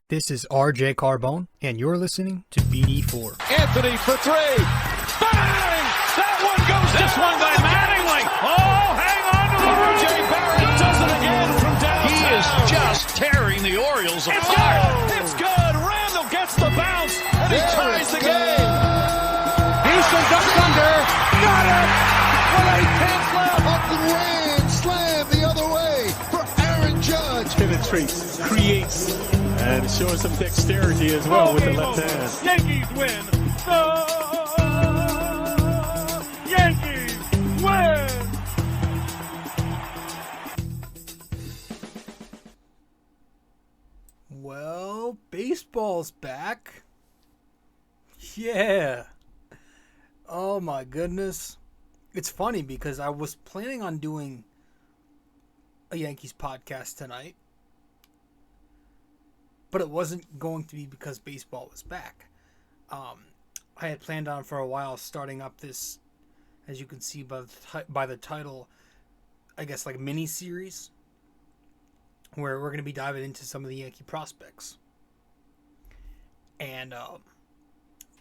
This is RJ and you're listening to BD4. Anthony for three. Bang! That one goes down. This one by Mattingly. Oh, hang on to the RJ Barrett does it again from downtown. He is just tearing the Orioles apart. It's good. Randall gets the bounce, and he ties the game. Houston ducks under. Got it! With 8 tenths left. Up and ran. Slam the other way for Aaron Judge. Penetrates, creates, and showing some dexterity as well with the left hand. Yankees win. The Yankees win. Well, baseball's back. Yeah. Oh my goodness. It's funny because I was planning on doing a Yankees podcast tonight, but it wasn't going to be because baseball was back. I had planned on for a while starting up this, as you can see by the title, I guess like miniseries, where we're going to be diving into some of the Yankee prospects. And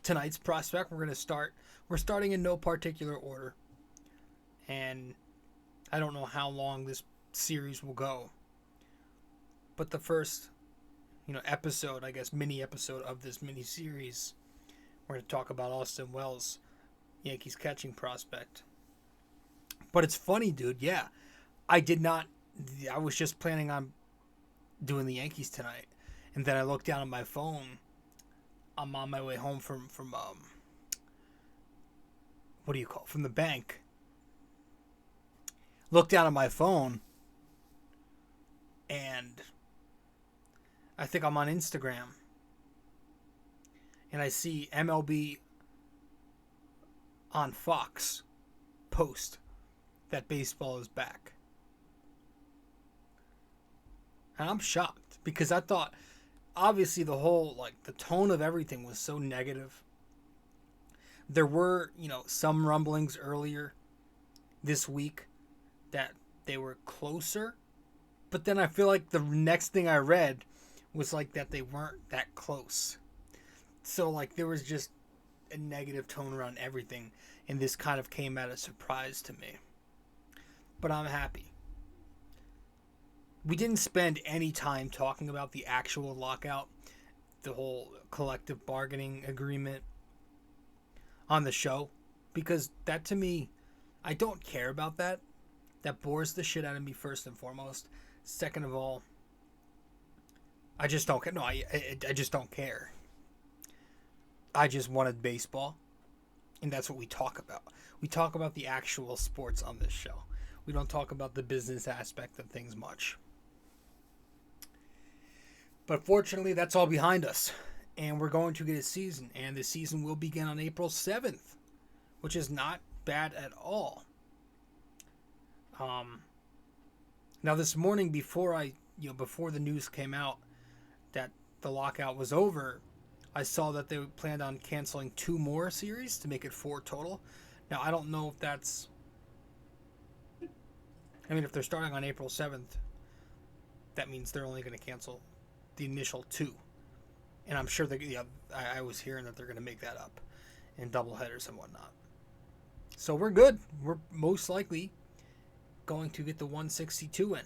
tonight's prospect, we're starting in no particular order. And I don't know how long this series will go. But the first, episode, I guess, mini episode of this mini series, we're going to talk about Austin Wells, Yankees catching prospect. But it's funny, dude. Yeah, I was just planning on doing the Yankees tonight, and then I looked down at my phone. I'm on my way home from from the bank. Looked down at my phone, and I think I'm on Instagram, and I see MLB on Fox post that baseball is back. And I'm shocked because I thought, obviously, the whole, the tone of everything was so negative. There were, some rumblings earlier this week that they were closer, but then I feel like the next thing I read was that they weren't that close. So there was just a negative tone around everything, and this kind of came as a surprise to me. But I'm happy. We didn't spend any time talking about the actual lockout, the whole collective bargaining agreement on the show, because that, to me, I don't care about that. That bores the shit out of me, first and foremost. Second of all, I just don't care. No, I just don't care. I just wanted baseball, and that's what we talk about. We talk about the actual sports on this show. We don't talk about the business aspect of things much. But fortunately, that's all behind us, and we're going to get a season, and the season will begin on April 7th, which is not bad at all. Now this morning, before the news came out that the lockout was over, I saw that they planned on canceling 2 more series to make it 4 total. Now I don't know if that's, if they're starting on April 7th, that means they're only going to cancel the initial 2. And I'm sure I was hearing that they're going to make that up in doubleheaders and whatnot. So we're good. We're most likely going to get the 162 in.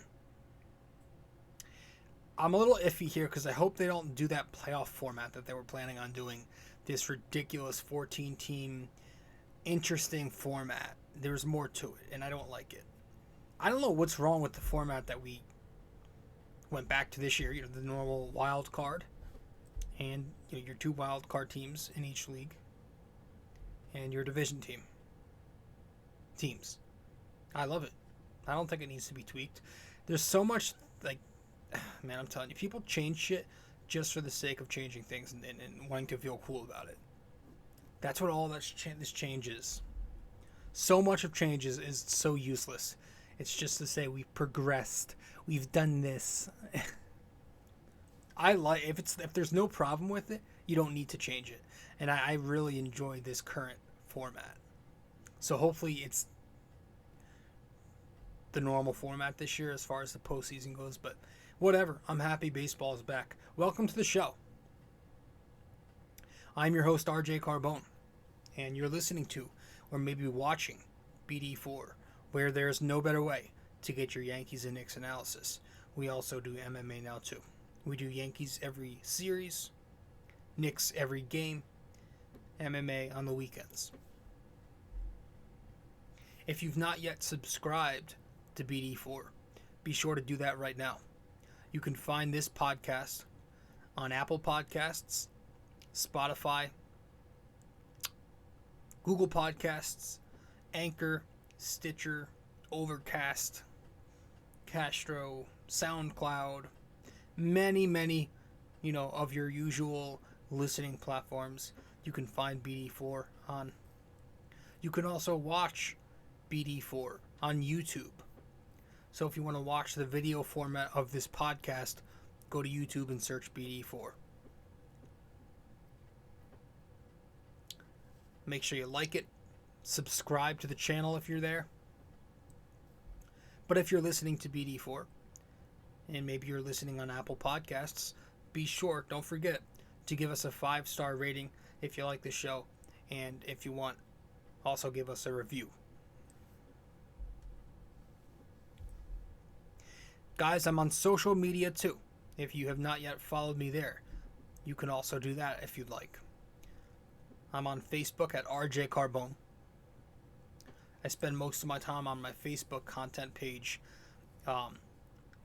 I'm a little iffy here because I hope they don't do that playoff format that they were planning on doing. This ridiculous 14-team interesting format. There's more to it, and I don't like it. I don't know what's wrong with the format that we went back to this year. The normal wild card, and your 2 wild card teams in each league, and your division teams. I love it. I don't think it needs to be tweaked. There's so much, man, I'm telling you, people change shit just for the sake of changing things and wanting to feel cool about it. That's what all this change is. So much of change is so useless. It's just to say we've progressed. We've done this. If there's no problem with it, you don't need to change it. And I really enjoy this current format. So hopefully it's the normal format this year as far as the postseason goes, but Whatever. I'm happy baseball is back. Welcome to the show. I'm your host, RJ-Carbone, and you're listening to, or maybe watching, BD4, where there's no better way to get your Yankees and Knicks analysis. We also do MMA now too. We do Yankees every series, Knicks every game, MMA on the weekends. If you've not yet subscribed to BD4, be sure to do that right now. You can find this podcast on Apple Podcasts, Spotify, Google Podcasts, Anchor, Stitcher, Overcast, Castro, SoundCloud, many, of your usual listening platforms you can find BD4 on. You can also watch BD4 on YouTube. So if you want to watch the video format of this podcast, go to YouTube and search BD4. Make sure you like it. Subscribe to the channel if you're there. But if you're listening to BD4, and maybe you're listening on Apple Podcasts, be sure, don't forget, to give us a 5-star rating if you like the show. And if you want, also give us a review. Guys, I'm on social media too. If you have not yet followed me there, you can also do that if you'd like. I'm on Facebook at rjcarbone. I spend most of my time on my Facebook content page,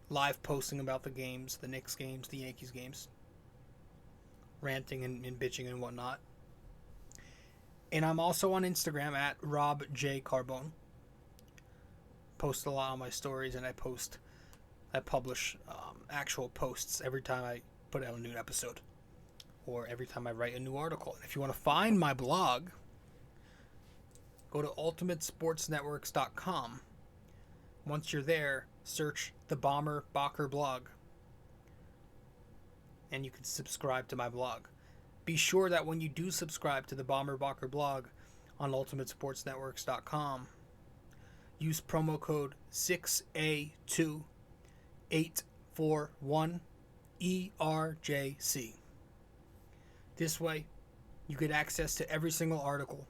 live posting about the games, the Knicks games, the Yankees games, ranting and bitching and whatnot. And I'm also on Instagram at rjcarbone. Post a lot on my stories, and I publish actual posts every time I put out a new episode or every time I write a new article. And if you want to find my blog, go to ultimatesportsnetworks.com. Once you're there, search the Bomber Bacher blog, and you can subscribe to my blog. Be sure that when you do subscribe to the Bomber Bacher blog on ultimatesportsnetworks.com, use promo code 6A2841ERJC. This way, you get access to every single article.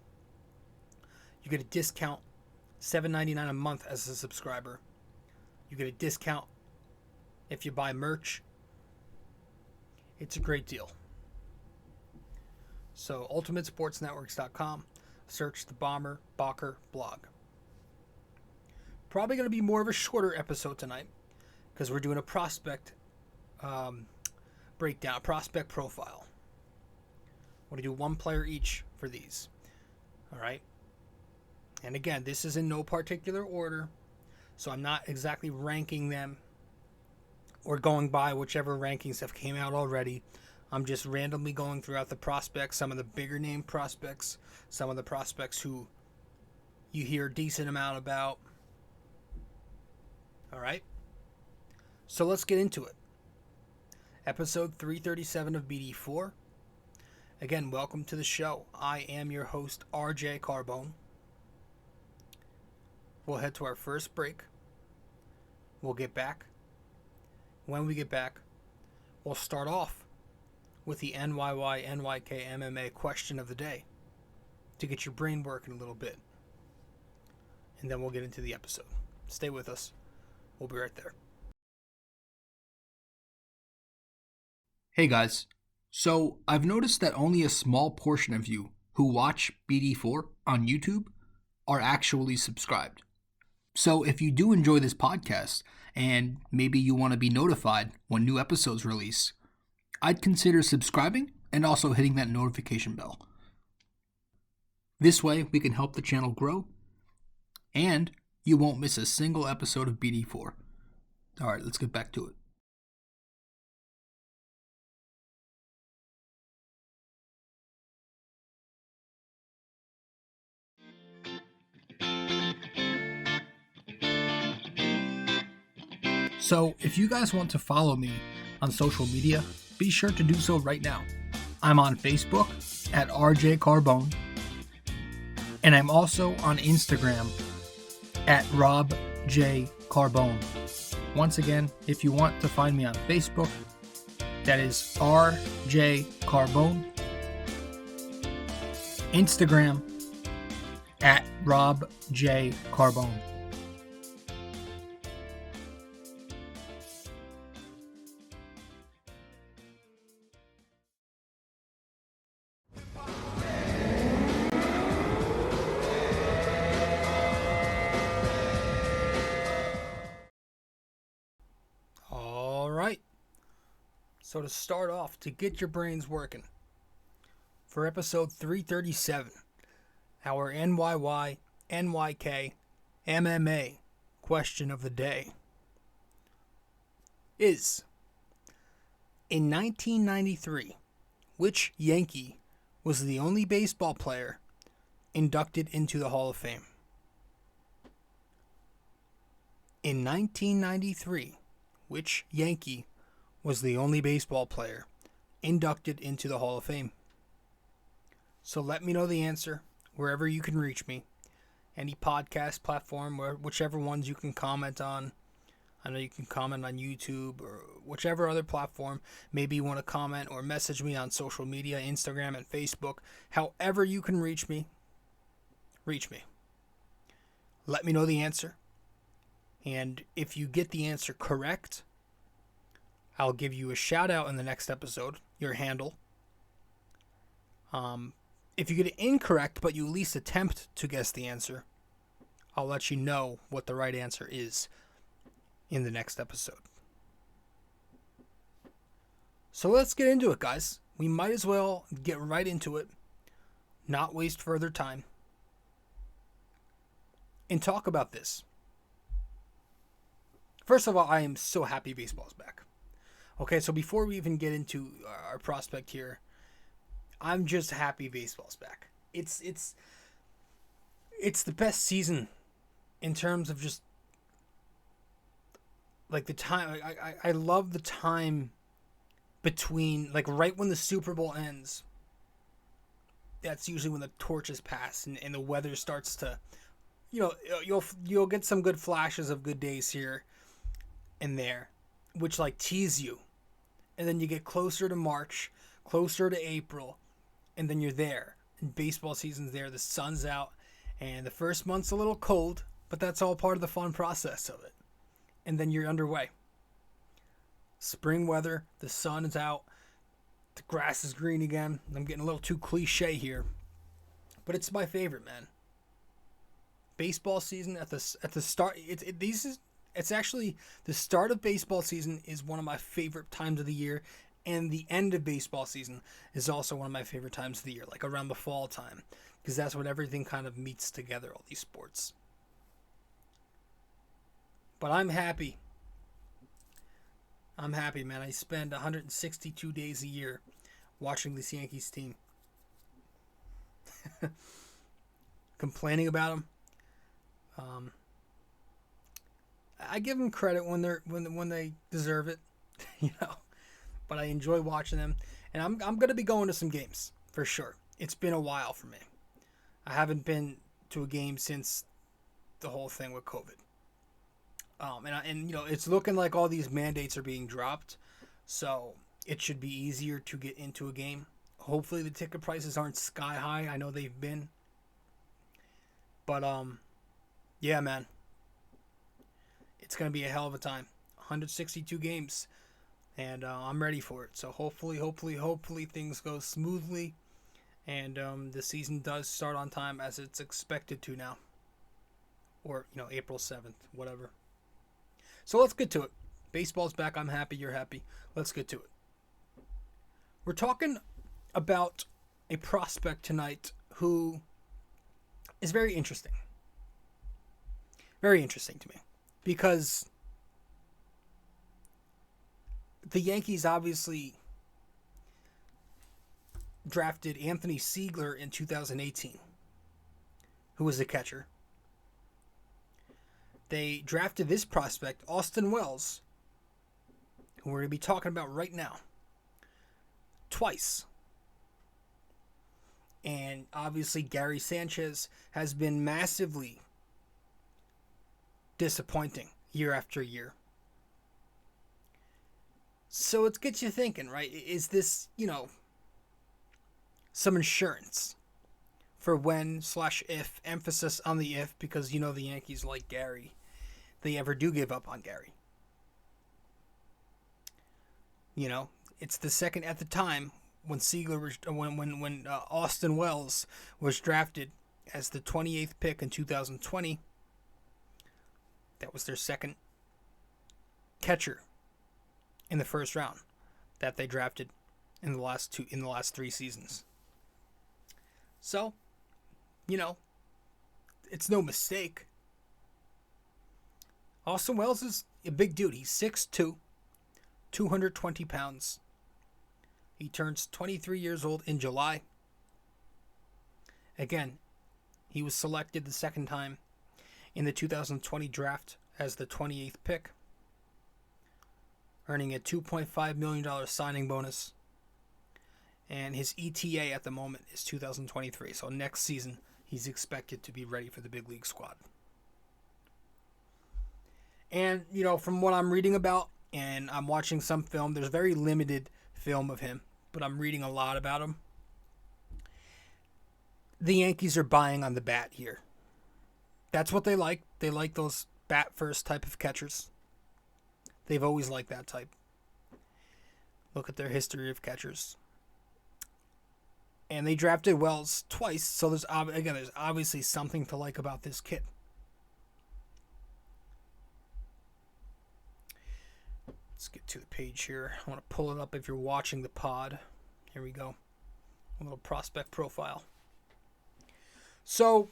You get a discount, $7.99 a month as a subscriber. You get a discount if you buy merch. It's a great deal. So, ultimatesportsnetworks.com, search the Bomber Bacher blog. Probably going to be more of a shorter episode tonight because we're doing a prospect breakdown, prospect profile. We're going to do one player each for these. All right? And again, this is in no particular order, so I'm not exactly ranking them or going by whichever rankings have came out already. I'm just randomly going throughout the prospects, some of the bigger name prospects, some of the prospects who you hear a decent amount about. All right? So let's get into it. Episode 337 of BD4. Again, welcome to the show. I am your host, RJ-Carbone. We'll head to our first break. We'll get back. When we get back, we'll start off with the NYY-NYK-MMA Question of the day to get your brain working a little bit. And then we'll get into the episode. Stay with us. We'll be right there. Hey guys. So, I've noticed that only a small portion of you who watch BD4 on YouTube are actually subscribed. So, if you do enjoy this podcast, and maybe you want to be notified when new episodes release, I'd consider subscribing and also hitting that notification bell. This way, we can help the channel grow, and you won't miss a single episode of BD4. Alright, let's get back to it. So, if you guys want to follow me on social media, be sure to do so right now. I'm on Facebook at rjcarbone, and I'm also on Instagram at rjcarbone. Once again, if you want to find me on Facebook, that is rjcarbone. Instagram at rjcarbone. All right. So to start off, to get your brains working, for episode 337, our NYY-NYK-MMA question of the day is, in 1993, which Yankee was the only baseball player inducted into the Hall of Fame? In 1993, which Yankee was the only baseball player inducted into the Hall of Fame? So let me know the answer wherever you can reach me. Any podcast platform, or whichever ones you can comment on. I know you can comment on YouTube or whichever other platform. Maybe you want to comment or message me on social media, Instagram and Facebook. However you can reach me, reach me. Let me know the answer. And if you get the answer correct, I'll give you a shout out in the next episode, your handle. If you get it incorrect, but you at least attempt to guess the answer, I'll let you know what the right answer is in the next episode. So let's get into it, guys. We might as well get right into it, not waste further time, and talk about this. First of all, I am so happy baseball's back. Okay, so before we even get into our prospect here, I'm just happy baseball's back. It's the best season in terms of just like the time. I love the time between, like, right when the Super Bowl ends. That's usually when the torches pass and the weather starts to, you'll get some good flashes of good days here and there, which like tease you. And then you get closer to March, closer to April, and then you're there. And baseball season's there, the sun's out, and the first month's a little cold, but that's all part of the fun process of it. And then you're underway. Spring weather, the sun is out, the grass is green again. I'm getting a little too cliche here, but it's my favorite, man. Baseball season at the start, it's actually the start of baseball season is one of my favorite times of the year, and the end of baseball season is also one of my favorite times of the year, like around the fall time, because that's when everything kind of meets together, all these sports. But I'm happy. I'm happy, man. I spend 162 days a year watching this Yankees team. Complaining about them. I give them credit when they deserve it, But I enjoy watching them, and I'm gonna be going to some games for sure. It's been a while for me. I haven't been to a game since the whole thing with COVID. And it's looking like all these mandates are being dropped, so it should be easier to get into a game. Hopefully the ticket prices aren't sky high. I know they've been, but yeah, man. It's going to be a hell of a time. 162 games. And I'm ready for it. So hopefully things go smoothly. And the season does start on time as it's expected to now. Or, April 7th, whatever. So let's get to it. Baseball's back. I'm happy. You're happy. Let's get to it. We're talking about a prospect tonight who is very interesting. Very interesting to me. Because the Yankees obviously drafted Anthony Siegler in 2018, who was a catcher. They drafted this prospect, Austin Wells, who we're going to be talking about right now, twice. And obviously Gary Sanchez has been massively disappointing year after year. So it gets you thinking, right? Is this, some insurance for when/if, emphasis on the if, because the Yankees like Gary, they ever do give up on Gary. It's the second at the time when Austin Wells was drafted as the 28th pick in 2020. That was their second catcher in the first round that they drafted in the last 3 seasons. So, it's no mistake. Austin Wells is a big dude. He's 6'2", 220 pounds. He turns 23 years old in July. Again, he was selected the second time in the 2020 draft as the 28th pick, earning a $2.5 million signing bonus. And his ETA at the moment is 2023. So next season, he's expected to be ready for the big league squad. And, from what I'm reading about, and I'm watching some film, there's very limited film of him, but I'm reading a lot about him. The Yankees are buying on the bat here. That's what they like. They like those bat first type of catchers. They've always liked that type. Look at their history of catchers. And they drafted Wells twice, so there's obviously something to like about this kid. Let's get to the page here. I want to pull it up if you're watching the pod. Here we go. A little prospect profile. So,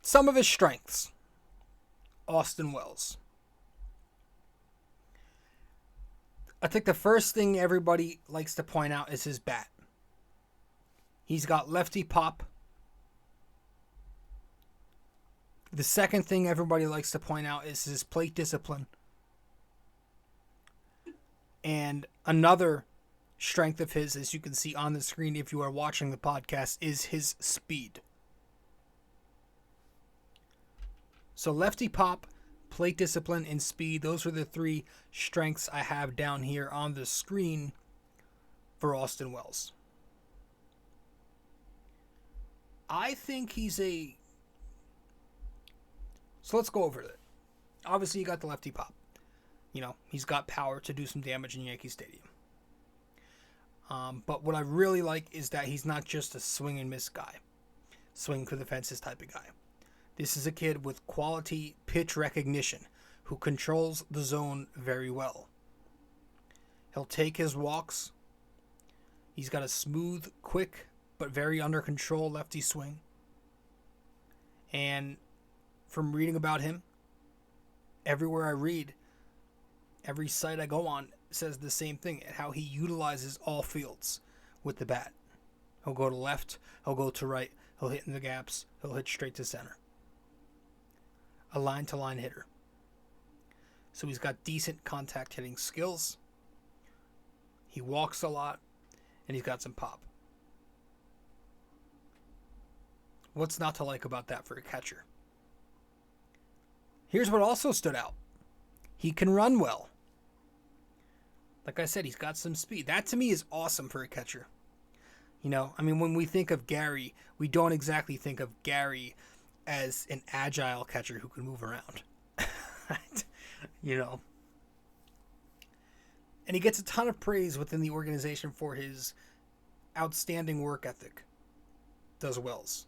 some of his strengths. Austin Wells. I think the first thing everybody likes to point out is his bat. He's got lefty pop. The second thing everybody likes to point out is his plate discipline. And another strength of his, as you can see on the screen if you are watching the podcast, is his speed. So lefty pop, plate discipline, and speed, those are the 3 strengths I have down here on the screen for Austin Wells. I think he's a... So let's go over it. Obviously, you got the lefty pop. He's got power to do some damage in Yankee Stadium. But what I really like is that he's not just a swing and miss guy. Swing for the fences type of guy. This is a kid with quality pitch recognition who controls the zone very well. He'll take his walks. He's got a smooth, quick, but very under control lefty swing. And from reading about him, everywhere I read, every site I go on says the same thing, how he utilizes all fields with the bat. He'll go to left, he'll go to right, he'll hit in the gaps, he'll hit straight to center. A line-to-line hitter. So he's got decent contact hitting skills. He walks a lot, and he's got some pop. What's not to like about that for a catcher? Here's what also stood out. He can run well. Like I said, he's got some speed. That to me is awesome for a catcher. When we think of Gary, we don't exactly think of Gary as an agile catcher who can move around. And he gets a ton of praise within the organization for his outstanding work ethic. Does Wells.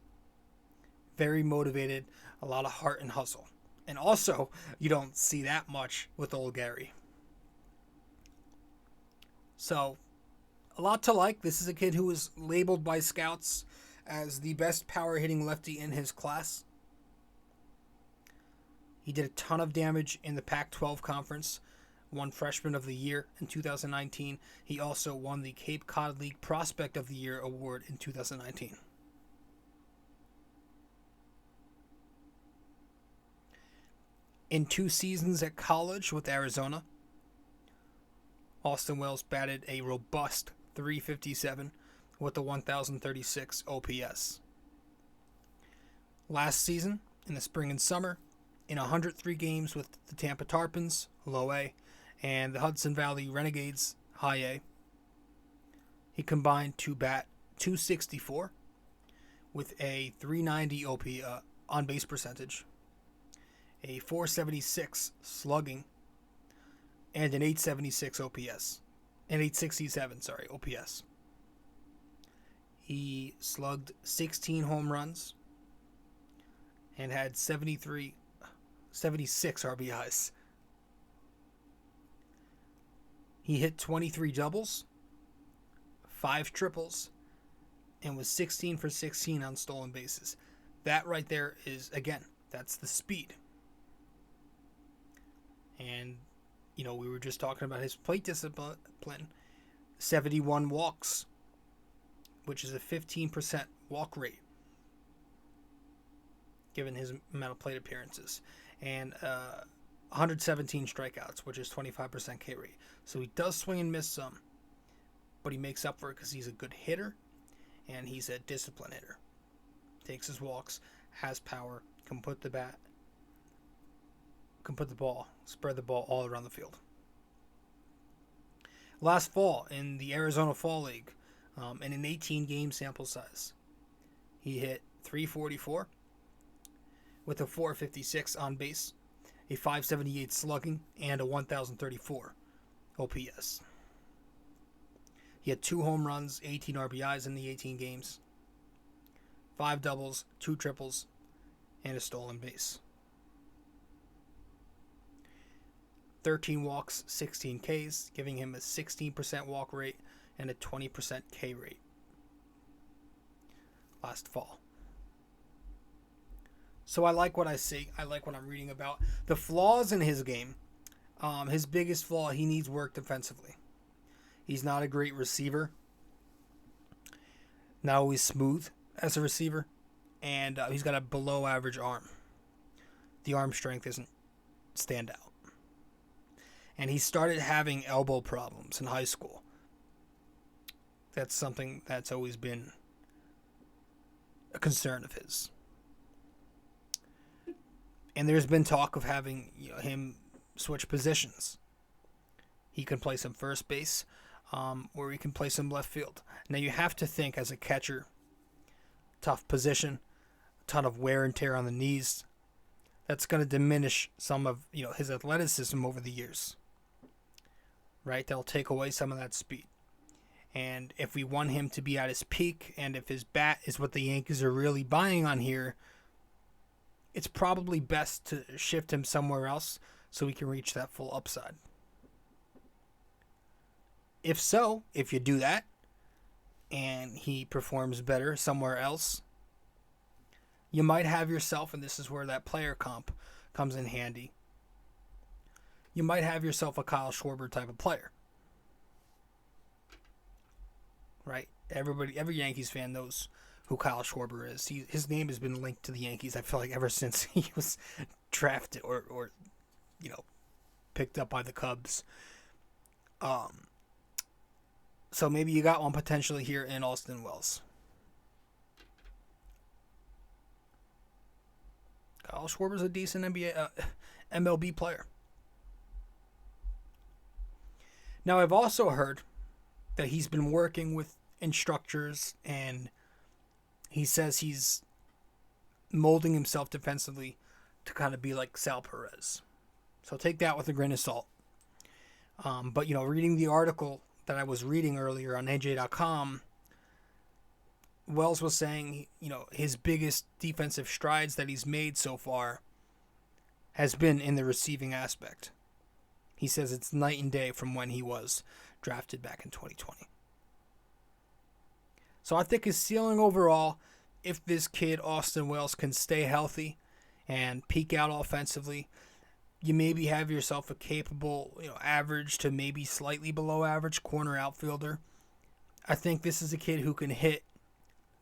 Very motivated, a lot of heart and hustle. And also, you don't see that much with old Gary. So, a lot to like. This is a kid who was labeled by scouts as the best power hitting lefty in his class. He did a ton of damage in the Pac-12 conference, won Freshman of the Year in 2019. He also won the Cape Cod League Prospect of the Year award in 2019. In 2 seasons at college with Arizona, Austin Wells batted a robust .357 with a 1,036 OPS. Last season, in the spring and summer, in 103 games with the Tampa Tarpons, low A, and the Hudson Valley Renegades, high A. He combined to bat .264 with a .390 OP on-base percentage, a .476 slugging, and an .876 OPS. An .867, OPS. He slugged 16 home runs and had 76 RBIs. He hit 23 doubles, 5 triples, and was 16 for 16 on stolen bases. That right there is, again, that's the speed. And, we were just talking about his plate discipline. 71 walks, which is a 15% walk rate, given his amount of plate appearances. And 117 strikeouts, which is 25% K rate. So he does swing and miss some, but he makes up for it because he's a good hitter, and he's a disciplined hitter. Takes his walks, has power, can put the ball, spread the ball all around the field. Last fall, in the Arizona Fall League, in an 18-game sample size, he hit .344 with a .456 on base, a .578 slugging, and a .1034 OPS. He had 2 home runs, 18 RBIs in the 18 games, 5 doubles, 2 triples, and a stolen base. 13 walks, 16 Ks, giving him a 16% walk rate and a 20% K rate last fall. So I like what I see. I like what I'm reading about. The flaws in his game, his biggest flaw, he needs work defensively. He's not a great receiver. Not always smooth as a receiver. And he's got a below average arm. The arm strength isn't stand out. And he started having elbow problems in high school. That's something that's always been a concern of his. And there's been talk of having him switch positions. He can play some first base, or he can play some left field. Now you have to think, as a catcher, tough position, a ton of wear and tear on the knees. That's going to diminish some of his athleticism over the years. Right? They'll take away some of that speed. And if we want him to be at his peak, and if his bat is what the Yankees are really buying on here, it's probably best to shift him somewhere else so he can reach that full upside. If you do that, and he performs better somewhere else, you might have yourself, and this is where that player comp comes in handy, you might have yourself a Kyle Schwarber type of player. Right? Every Yankees fan knows who Kyle Schwarber is. His name has been linked to the Yankees, I feel like, ever since he was drafted or picked up by the Cubs. So maybe you got one potentially here in Austin Wells. Kyle Schwarber's a decent MLB player. Now, I've also heard that he's been working with instructors, and he says he's molding himself defensively to kind of be like Sal Perez. So take that with a grain of salt. But, reading the article that I was reading earlier on AJ.com, Wells was saying, his biggest defensive strides that he's made so far has been in the receiving aspect. He says it's night and day from when he was drafted back in 2020. So I think his ceiling overall, if this kid, Austin Wells, can stay healthy and peak out offensively, you maybe have yourself a capable, average to maybe slightly below average corner outfielder. I think this is a kid who can hit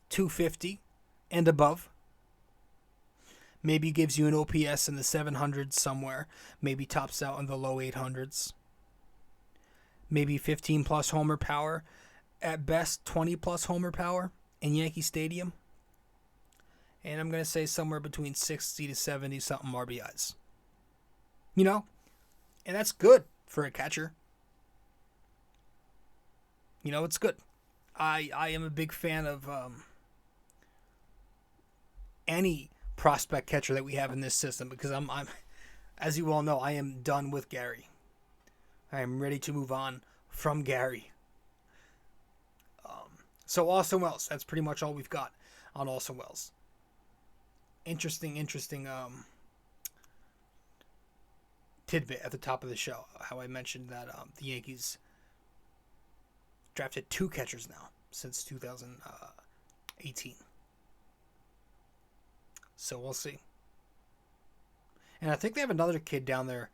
250 and above. Maybe gives you an OPS in the 700s somewhere. Maybe tops out in the low 800s. Maybe 15-plus homer power. At best, 20-plus homer power in Yankee Stadium. And I'm going to say somewhere between 60 to 70 something RBIs. You know? And that's good for a catcher. You know, it's good. I am a big fan of any prospect catcher that we have in this system, because I'm as you all know, I am done with Gary. I am ready to move on from Gary. So Austin Wells, that's pretty much all we've got on Austin Wells. Interesting tidbit at the top of the show, how I mentioned that the Yankees drafted 2 catchers now since 2018. So we'll see. And I think they have another kid down there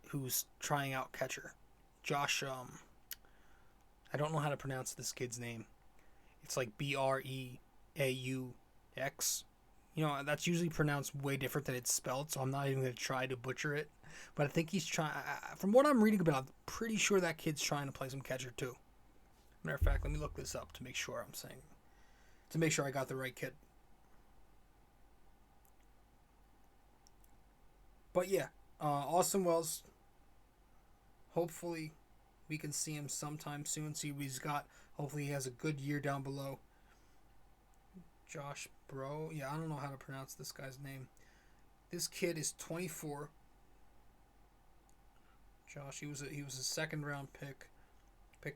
who's trying out catcher. Josh, I don't know how to pronounce this kid's name. It's like Breaux. You know, that's usually pronounced way different than it's spelled, so I'm not even going to try to butcher it. But I think he's trying, from what I'm reading about, I'm pretty sure that kid's trying to play some catcher too. Matter of fact, let me look this up to make sure I got the right kid. But yeah, Austin Wells, hopefully we can see him sometime soon, see what he's got. Hopefully he has a good year down below. Josh Breaux, yeah, I don't know how to pronounce this guy's name. This kid is 24. Josh, he was a second round pick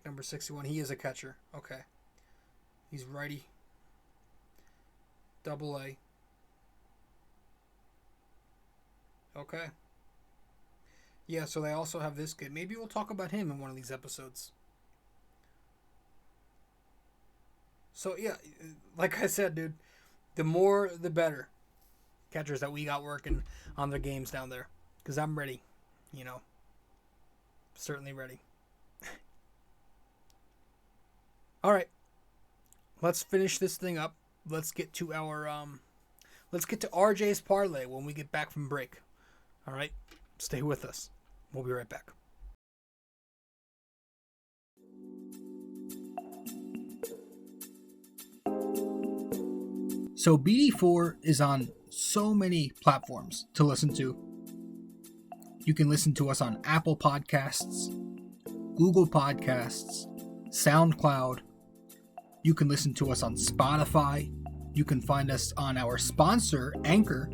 number 61. He is a catcher. Okay. He's righty. AA. Okay. Yeah, so they also have this kid. Maybe we'll talk about him in one of these episodes. So, yeah, like I said, dude, the more the better catchers that we got working on their games down there. Because I'm ready, you know. Certainly ready. All right. Let's finish this thing up. Let's get to RJ's parlay when we get back from break. All right? Stay with us. We'll be right back. So BD4 is on so many platforms to listen to. You can listen to us on Apple Podcasts, Google Podcasts, SoundCloud. You can listen to us on Spotify. You can find us on our sponsor, Anchor,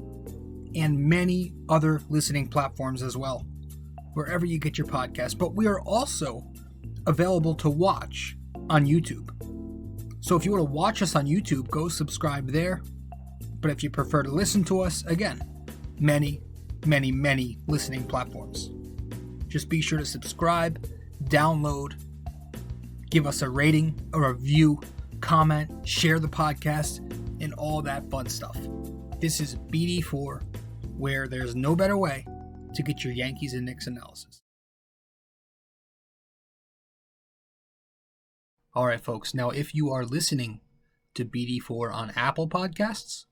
and many other listening platforms as well, wherever you get your podcast. But we are also available to watch on YouTube. So if you want to watch us on YouTube, go subscribe there. But if you prefer to listen to us, again, many listening platforms. Just be sure to subscribe, download, give us a rating, a review, comment, share the podcast, and all that fun stuff. This is BD4, where there's no better way to get your Yankees and Knicks analysis. Alright folks, now if you are listening to BD4 on Apple Podcasts,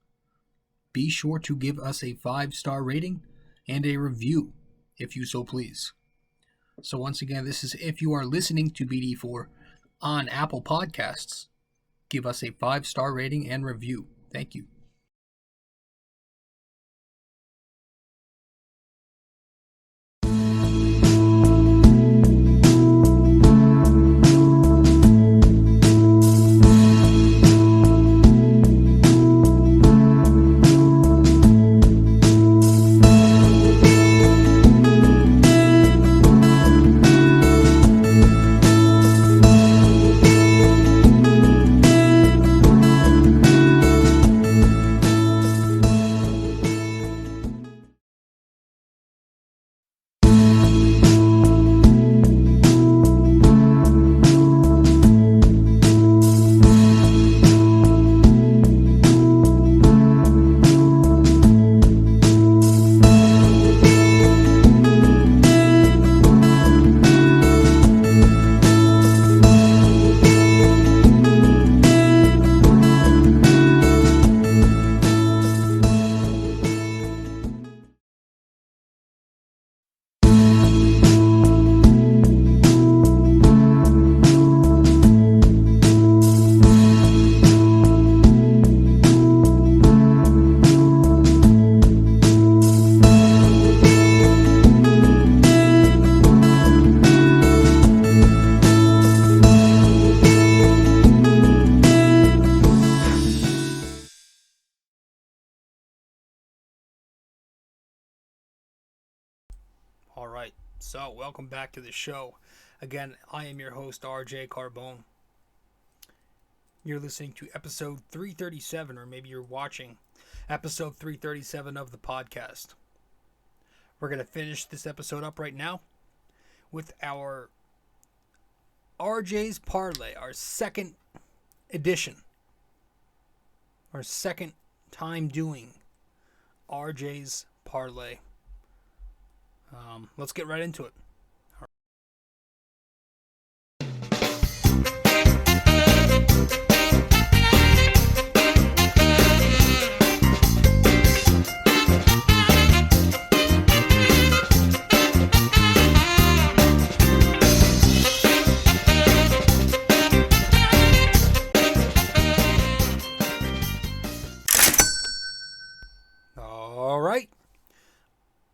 be sure to give us a 5-star rating and a review, if you so please. So once again, this is if you are listening to BD4 on Apple Podcasts, give us a 5-star rating and review. Thank you. So, welcome back to the show. Again, I am your host, rjcarbone. You're listening to episode 337, or maybe you're watching episode 337 of the podcast. We're going to finish this episode up right now with our RJ's Parlay, our second edition, our second time doing RJ's Parlay. Let's get right into it. All right.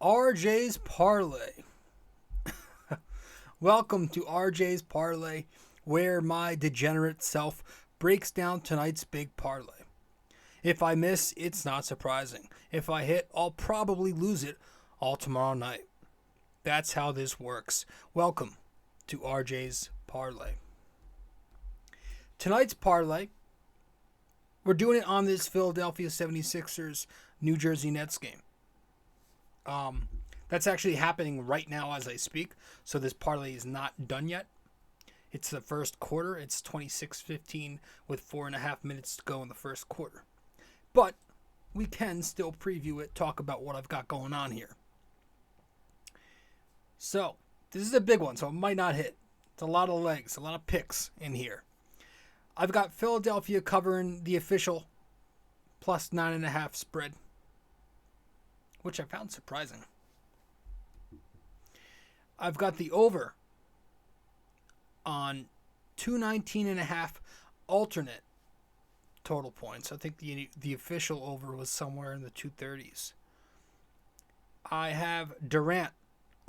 RJ's Parlay. Welcome to RJ's Parlay, where my degenerate self breaks down tonight's big parlay. If I miss, it's not surprising. If I hit, I'll probably lose it all tomorrow night. That's how this works. Welcome to RJ's Parlay. Tonight's parlay, we're doing it on this Philadelphia 76ers New Jersey Nets game. That's actually happening right now as I speak, so this parlay is not done yet. It's the first quarter. It's 26:15 with 4.5 minutes to go in the first quarter. But we can still preview it, talk about what I've got going on here. So, this is a big one, so it might not hit. It's a lot of legs, a lot of picks in here. I've got Philadelphia covering the official plus 9.5 spread, which I found surprising. I've got the over on 219.5 alternate total points. I think the official over was somewhere in the 230s. I have Durant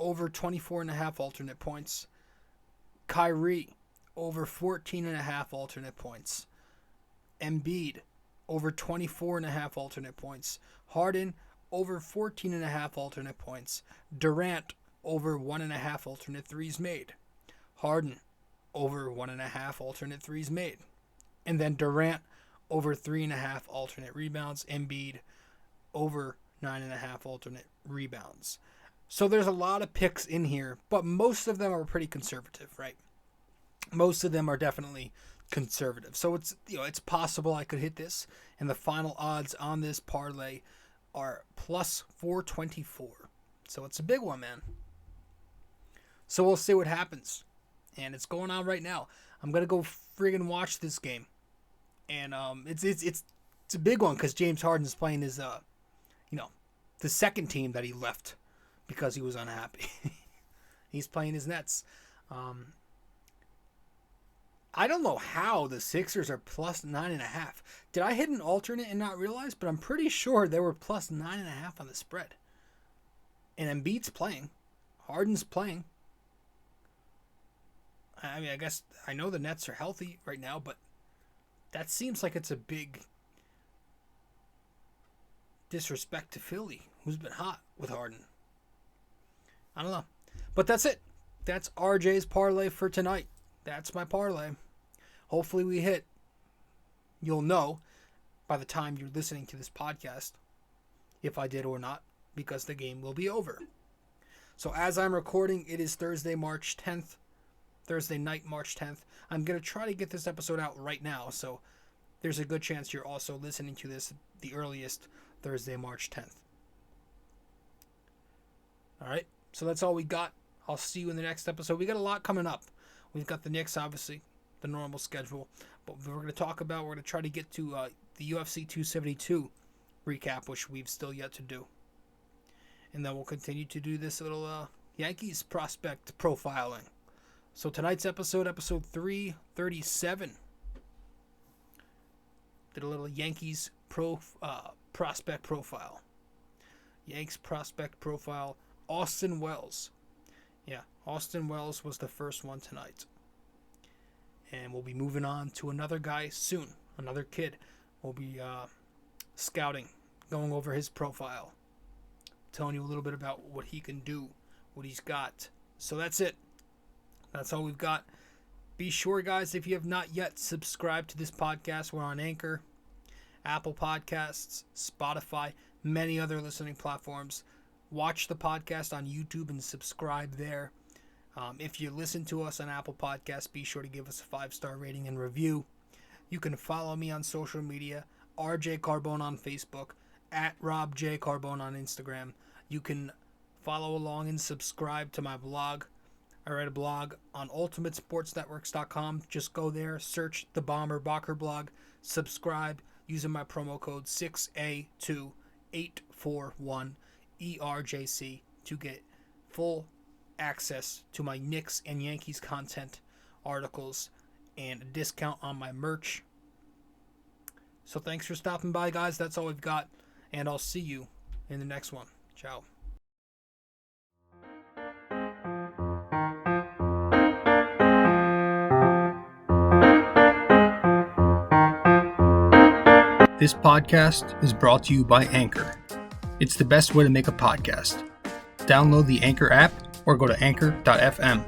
over 24.5 alternate points. Kyrie over 14.5 alternate points. Embiid over 24.5 alternate points. Harden over 14.5 alternate points. Durant over 1.5 alternate threes made. Harden over 1.5 alternate threes made. And then Durant over 3.5 alternate rebounds. Embiid over 9.5 alternate rebounds. So there's a lot of picks in here, but most of them are pretty conservative, right? Most of them are definitely conservative. So it's possible I could hit this, and the final odds on this parlay are plus 424. So it's a big one, man. So we'll see what happens. And it's going on right now. I'm going to go friggin' watch this game. And it's a big one because James Harden's playing his the second team that he left because he was unhappy. He's playing his Nets. I don't know how the Sixers are plus 9.5. Did I hit an alternate and not realize? But I'm pretty sure they were plus 9.5 on the spread. And Embiid's playing. Harden's playing. I mean, I guess I know the Nets are healthy right now, but that seems like it's a big disrespect to Philly, who's been hot with Harden. I don't know. But that's it. That's RJ's parlay for tonight. That's my parlay. Hopefully we hit. You'll know by the time you're listening to this podcast if I did or not, because the game will be over. So as I'm recording, it is Thursday night, March 10th. I'm going to try to get this episode out right now, so there's a good chance you're also listening to this the earliest Thursday, March 10th. All right, so that's all we got. I'll see you in the next episode. We got a lot coming up. We've got the Knicks, obviously, the normal schedule. But we're going to try to get to the UFC 272 recap, which we've still yet to do. And then we'll continue to do this little Yankees prospect profiling. So tonight's episode 337. Did a little Yankees prospect profile. Yanks prospect profile. Austin Wells. Yeah, Austin Wells was the first one tonight. And we'll be moving on to another guy soon. Another kid. We'll be scouting, going over his profile, telling you a little bit about what he can do, what he's got, So that's it. That's all we've got. Be sure, guys, if you have not yet subscribed to this podcast, we're on Anchor, Apple Podcasts, Spotify, many other listening platforms. Watch the podcast on YouTube and subscribe there. If you listen to us on Apple Podcasts, be sure to give us a 5-star rating and review. You can follow me on social media, rjcarbone on Facebook, at rjcarbone on Instagram. You can follow along and subscribe to my blog. I write a blog on ultimatesportsnetworks.com. Just go there, search the Bomber Bacher blog, subscribe using my promo code 6A2841ERJC to get full access to my Knicks and Yankees content, articles, and a discount on my merch. So thanks for stopping by, guys. That's all we've got, and I'll see you in the next one. Ciao. This podcast is brought to you by Anchor. It's the best way to make a podcast. Download the Anchor app or go to anchor.fm.